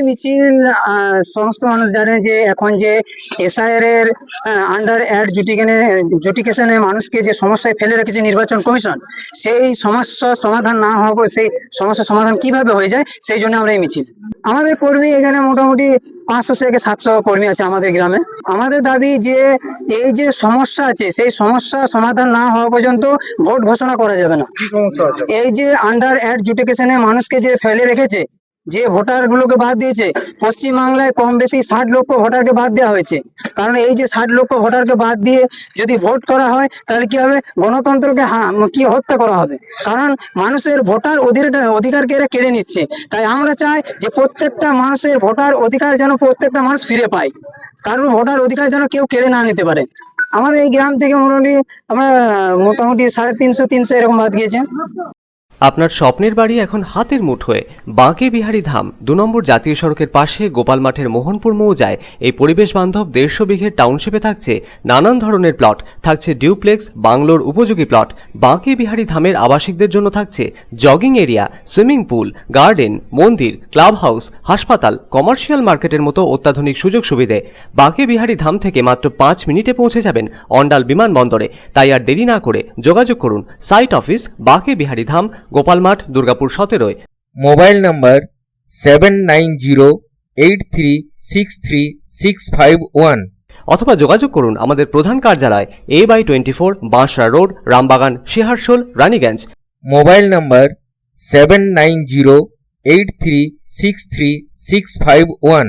মিছিল সমস্ত মানুষ জানে যে এখন যে এসআইআর এর আন্ডার জুডিকেশনে মানুষকে যে সমস্যায় ফেলে রেখেছে নির্বাচন কমিশন, সেই সমস্যা সমাধান না হওয়া, সেই সমস্যা সমাধান কিভাবে হয়ে যায় সেই জন্য আমরা এই মিছিল। আমাদের কর্মী এখানে মোটামুটি 500 থেকে 700 কর্মী আছে আমাদের গ্রামে। আমাদের দাবি যে এই যে সমস্যা আছে সেই সমস্যা সমাধান না হওয়া পর্যন্ত ভোট ঘোষণা করা যাবে না। এই যে আন্ডার জুডিকেশনে মানুষকে যে ফেলে রেখেছে, যে ভোটার গুলোকে বাদ দিয়েছে, পশ্চিমবাংলায় কম বেশি 60 লক্ষ ভোটারকে বাদ দেওয়া হয়েছে। কারণ এই যে 60 লক্ষ ভোটারকে বাদ দিয়ে যদি ভোট করা হয় তাহলে কি হবে, গণতন্ত্রকে কি হত্যা করা হবে। কারণ মানুষের ভোটার অধিকারকে এরা কেড়ে নিচ্ছে। তাই আমরা চাই যে প্রত্যেকটা মানুষের ভোটার অধিকার যেন প্রত্যেকটা মানুষ ফিরে পায়, কারণ ভোটার অধিকার যেন কেউ কেড়ে না নিতে পারে। আমাদের এই গ্রাম থেকে মোটামুটি 350 এরকম বাদ গিয়েছে। আপনার স্বপ্নের বাড়ি এখন হাতের মুঠোয়। বাঁকে বিহারী ধাম 2 নম্বর জাতীয় সড়কের পাশে গোপাল মাঠের মোহনপুর মৌজায় এই পরিবেশ বান্ধব 150 বিঘের টাউনশিপে থাকছে নানান ধরনের প্লট, থাকছে ডিউপ্লেক্স, বাংলোর উপযোগী প্লট। বাঁকে বিহারী ধামের আবাসিকদের জন্য থাকছে jogging area, swimming pool, garden, মন্দির, ক্লাব হাউস, হাসপাতাল, কমার্শিয়াল মার্কেটের মতো অত্যাধুনিক সুযোগ সুবিধে। বাঁকে বিহারী ধাম থেকে মাত্র 5 মিনিটে পৌঁছে যাবেন অন্ডাল বিমানবন্দরে। তাই আর দেরি না করে যোগাযোগ করুন। Site office Banke Bihari Dham, Gopalmath, Durgapur 17। Mobile number 7908363651 অথবা যোগাযোগ করুন আমাদের প্রধান কার্যালয় A/24 Bansra road, Rambagan, Searsole, Raniganj. Mobile number 7908363651